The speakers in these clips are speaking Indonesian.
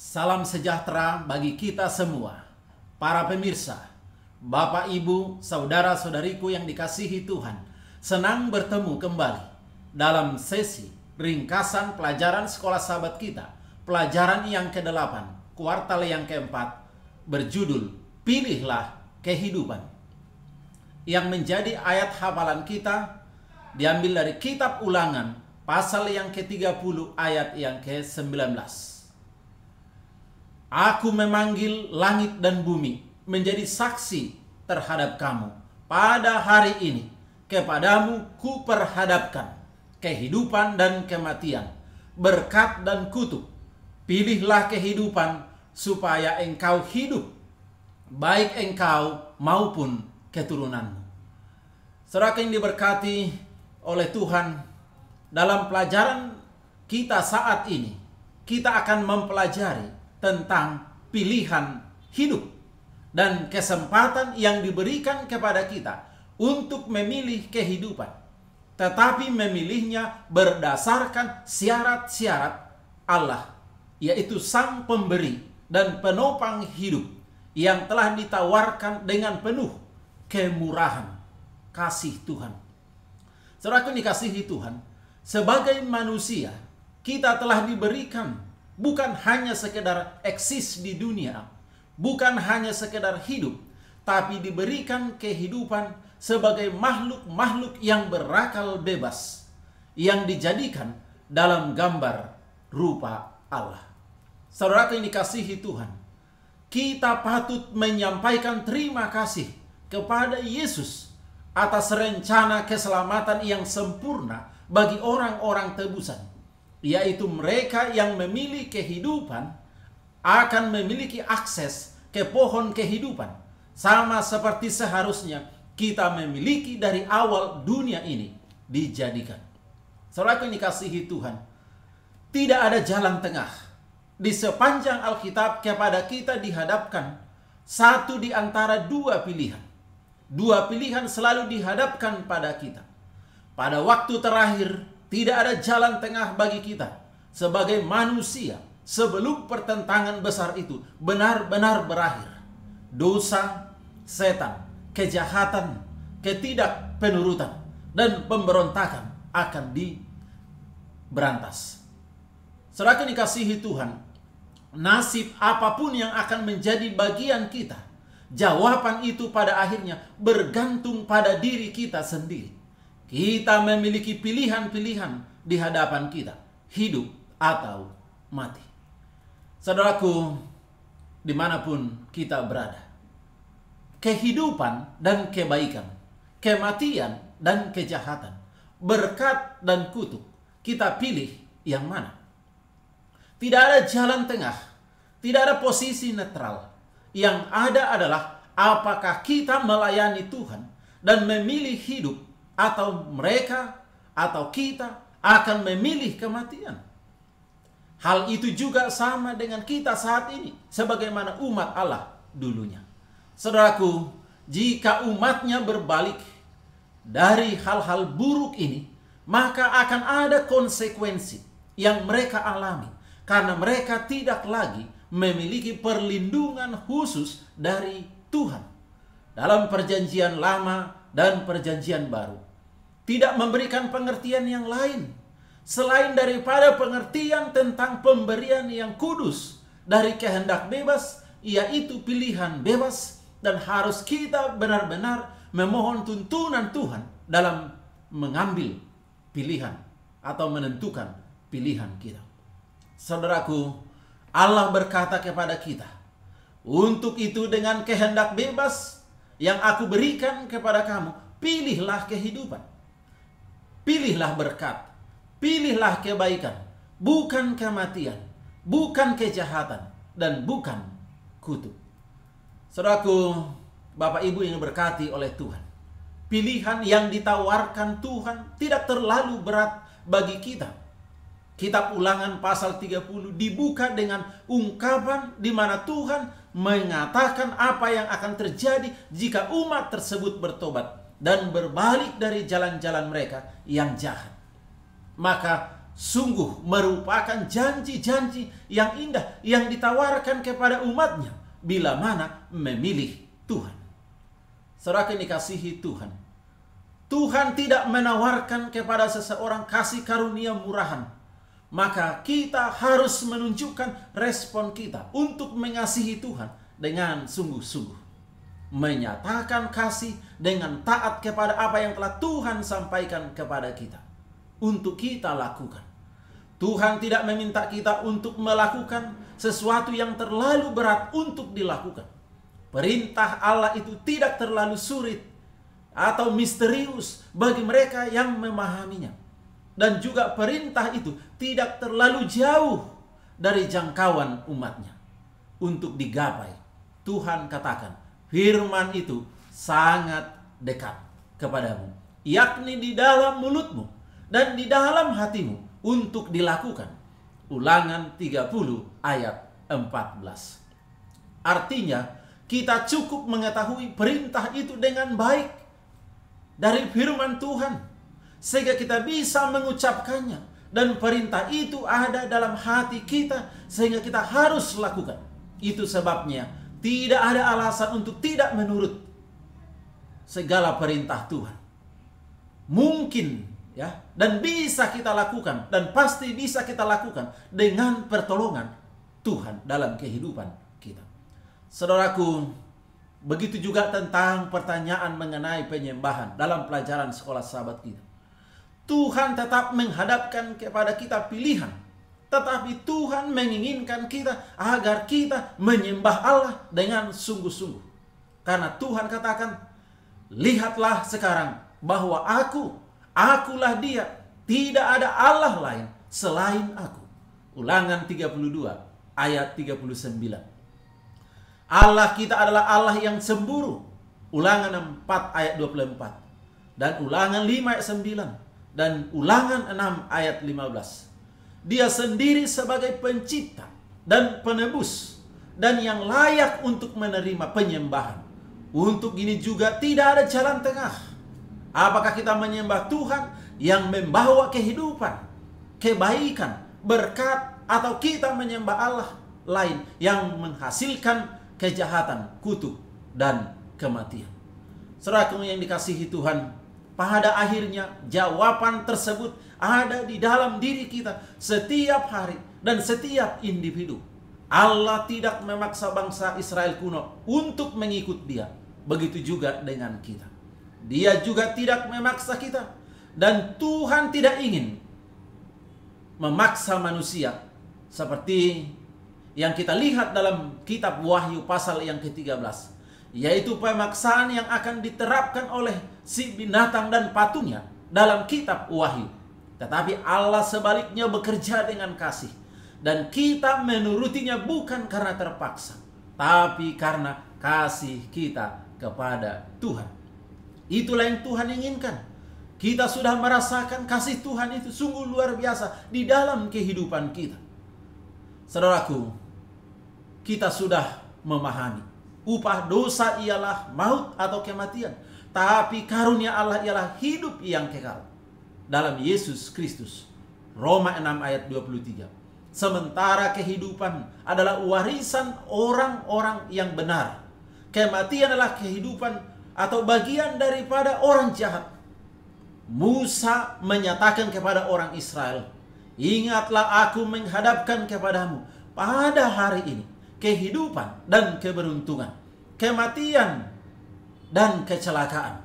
Salam sejahtera bagi kita semua, para pemirsa, Bapak, Ibu, saudara-saudariku yang dikasihi Tuhan. Senang bertemu kembali dalam sesi ringkasan pelajaran sekolah sahabat kita, pelajaran yang ke-8, kuartal yang ke-4, berjudul Pilihlah Kehidupan. Yang menjadi ayat hafalan kita diambil dari kitab Ulangan, pasal yang ke-30 ayat yang ke-19. Aku memanggil langit dan bumi menjadi saksi terhadap kamu. Pada hari ini kepadamu kuperhadapkan kehidupan dan kematian, berkat dan kutuk. Pilihlah kehidupan supaya engkau hidup, baik engkau maupun keturunanmu. Saudara yang diberkati oleh Tuhan, dalam pelajaran kita saat ini, kita akan mempelajari tentang pilihan hidup dan kesempatan yang diberikan kepada kita untuk memilih kehidupan, tetapi memilihnya berdasarkan syarat-syarat Allah, yaitu Sang Pemberi dan Penopang hidup yang telah ditawarkan dengan penuh kemurahan kasih Tuhan. Saudara yang dikasihi Tuhan, sebagai manusia kita telah diberikan bukan hanya sekedar eksis di dunia, bukan hanya sekedar hidup, tapi diberikan kehidupan sebagai makhluk-makhluk yang berakal bebas, yang dijadikan dalam gambar rupa Allah. Saudara yang dikasihi Tuhan, kita patut menyampaikan terima kasih kepada Yesus atas rencana keselamatan yang sempurna bagi orang-orang tebusan, yaitu mereka yang memilih kehidupan akan memiliki akses ke pohon kehidupan, sama seperti seharusnya kita memiliki dari awal dunia ini dijadikan. Saudara yang dikasihi Tuhan, tidak ada jalan tengah. Di sepanjang Alkitab kepada kita dihadapkan satu di antara dua pilihan. Dua pilihan selalu dihadapkan pada kita. Pada waktu terakhir, tidak ada jalan tengah bagi kita sebagai manusia sebelum pertentangan besar itu benar-benar berakhir. Dosa, setan, kejahatan, ketidakpenurutan, dan pemberontakan akan diberantas. Saudara yang dikasihi Tuhan, nasib apapun yang akan menjadi bagian kita, jawaban itu pada akhirnya bergantung pada diri kita sendiri. Kita memiliki pilihan-pilihan di hadapan kita, hidup atau mati. Saudaraku, dimanapun kita berada, kehidupan dan kebaikan, kematian dan kejahatan, berkat dan kutuk, kita pilih yang mana? Tidak ada jalan tengah, tidak ada posisi netral. Yang ada adalah apakah kita melayani Tuhan dan memilih hidup, atau mereka atau kita akan memilih kematian. Hal itu juga sama dengan kita saat ini, sebagaimana umat Allah dulunya. Saudaraku, jika umatnya berbalik dari hal-hal buruk ini, maka akan ada konsekuensi yang mereka alami, karena mereka tidak lagi memiliki perlindungan khusus dari Tuhan. Dalam perjanjian lama dan perjanjian baru, tidak memberikan pengertian yang lain selain daripada pengertian tentang pemberian yang kudus dari kehendak bebas, yaitu pilihan bebas, dan harus kita benar-benar memohon tuntunan Tuhan dalam mengambil pilihan atau menentukan pilihan kita. Saudaraku, Allah berkata kepada kita, untuk itu dengan kehendak bebas yang aku berikan kepada kamu, pilihlah kehidupan, pilihlah berkat, pilihlah kebaikan, bukan kematian, bukan kejahatan, dan bukan kutuk. Saudaraku, Bapak Ibu yang diberkati oleh Tuhan, pilihan yang ditawarkan Tuhan tidak terlalu berat bagi kita. Kitab Ulangan pasal 30 dibuka dengan ungkapan di mana Tuhan mengatakan apa yang akan terjadi jika umat tersebut bertobat dan berbalik dari jalan-jalan mereka yang jahat. Maka sungguh merupakan janji-janji yang indah yang ditawarkan kepada umatnya bila mana memilih Tuhan. Saudara yang dikasihi Tuhan, Tuhan tidak menawarkan kepada seseorang kasih karunia murahan. Maka kita harus menunjukkan respon kita untuk mengasihi Tuhan dengan sungguh-sungguh. Menyatakan kasih dengan taat kepada apa yang telah Tuhan sampaikan kepada kita untuk kita lakukan. Tuhan tidak meminta kita untuk melakukan sesuatu yang terlalu berat untuk dilakukan. Perintah Allah itu tidak terlalu sulit atau misterius bagi mereka yang memahaminya. Dan juga perintah itu tidak terlalu jauh dari jangkauan umatnya untuk digapai. Tuhan katakan, firman itu sangat dekat kepadamu, yakni di dalam mulutmu dan di dalam hatimu untuk dilakukan. Ulangan 30 ayat 14. Artinya, kita cukup mengetahui perintah itu dengan baik dari firman Tuhan, sehingga kita bisa mengucapkannya, dan perintah itu ada dalam hati kita sehingga kita harus lakukan. Itu sebabnya tidak ada alasan untuk tidak menurut segala perintah Tuhan. Mungkin ya, dan bisa kita lakukan, dan pasti bisa kita lakukan dengan pertolongan Tuhan dalam kehidupan kita. Saudaraku, begitu juga tentang pertanyaan mengenai penyembahan dalam pelajaran sekolah sahabat kita. Tuhan tetap menghadapkan kepada kita pilihan, tetapi Tuhan menginginkan kita agar kita menyembah Allah dengan sungguh-sungguh. Karena Tuhan katakan, lihatlah sekarang bahwa akulah Dia, tidak ada Allah lain selain aku. Ulangan 32 ayat 39. Allah kita adalah Allah yang cemburu. Ulangan 4 ayat 24. Dan ulangan 5 ayat 9. Dan ulangan 6 ayat 15. Dia sendiri sebagai pencipta dan penebus, dan yang layak untuk menerima penyembahan. Untuk ini juga tidak ada jalan tengah. Apakah kita menyembah Tuhan yang membawa kehidupan, kebaikan, berkat, atau kita menyembah Allah lain yang menghasilkan kejahatan, kutuk, dan kematian. Saudaraku yang dikasihi Tuhan, pada akhirnya jawaban tersebut ada di dalam diri kita setiap hari dan setiap individu. Allah tidak memaksa bangsa Israel kuno untuk mengikut Dia. Begitu juga dengan kita. Dia juga tidak memaksa kita. Dan Tuhan tidak ingin memaksa manusia seperti yang kita lihat dalam kitab Wahyu pasal yang ke-13, yaitu pemaksaan yang akan diterapkan oleh si binatang dan patungnya dalam kitab Wahyu. Tetapi Allah sebaliknya bekerja dengan kasih, dan kita menurutinya bukan karena terpaksa, tapi karena kasih kita kepada Tuhan. Itulah yang Tuhan inginkan. Kita sudah merasakan kasih Tuhan itu sungguh luar biasa di dalam kehidupan kita. Saudaraku, kita sudah memahami upah dosa ialah maut atau kematian, tapi karunia Allah ialah hidup yang kekal dalam Yesus Kristus. Roma 6 ayat 23. Sementara kehidupan adalah warisan orang-orang yang benar, kematian adalah kehidupan atau bagian daripada orang jahat. Musa menyatakan kepada orang Israel, ingatlah aku menghadapkan kepadamu pada hari ini kehidupan dan keberuntungan, kematian dan kecelakaan.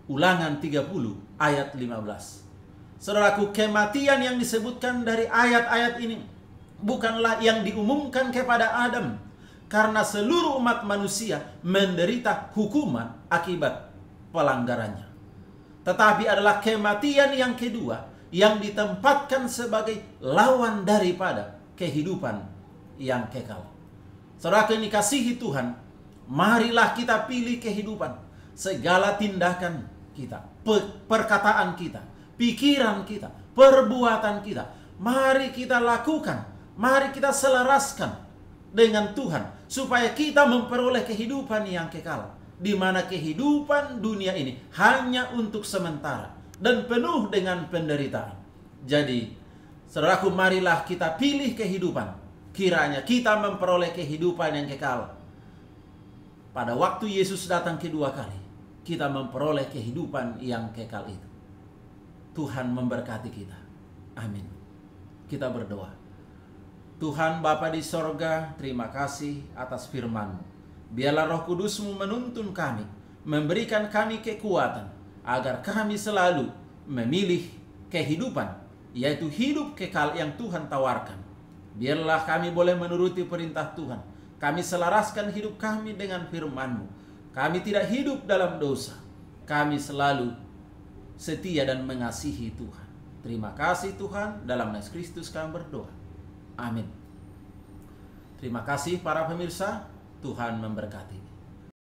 Ulangan 30 ayat 15. Saudaraku, kematian yang disebutkan dari ayat-ayat ini bukanlah yang diumumkan kepada Adam, karena seluruh umat manusia menderita hukuman akibat pelanggarannya. Tetapi adalah kematian yang kedua yang ditempatkan sebagai lawan daripada kehidupan yang kekal. Saudara yang dikasihi Tuhan, marilah kita pilih kehidupan. Segala tindakan kita, perkataan kita, pikiran kita, perbuatan kita, mari kita lakukan, mari kita selaraskan dengan Tuhan, supaya kita memperoleh kehidupan yang kekal, di mana kehidupan dunia ini hanya untuk sementara dan penuh dengan penderitaan. Jadi, Saudaraku, marilah kita pilih kehidupan. Kiranya kita memperoleh kehidupan yang kekal. Pada waktu Yesus datang kedua kali, kita memperoleh kehidupan yang kekal itu. Tuhan memberkati kita. Amin. Kita berdoa. Tuhan Bapa di sorga, terima kasih atas firman-Mu. Biarlah Roh Kudus-Mu menuntun kami, memberikan kami kekuatan, agar kami selalu memilih kehidupan, yaitu hidup kekal yang Tuhan tawarkan. Biarlah kami boleh menuruti perintah Tuhan. Kami selaraskan hidup kami dengan firman-Mu. Kami tidak hidup dalam dosa. Kami selalu setia dan mengasihi Tuhan. Terima kasih Tuhan, dalam nama Kristus kami berdoa. Amin. Terima kasih para pemirsa, Tuhan memberkati.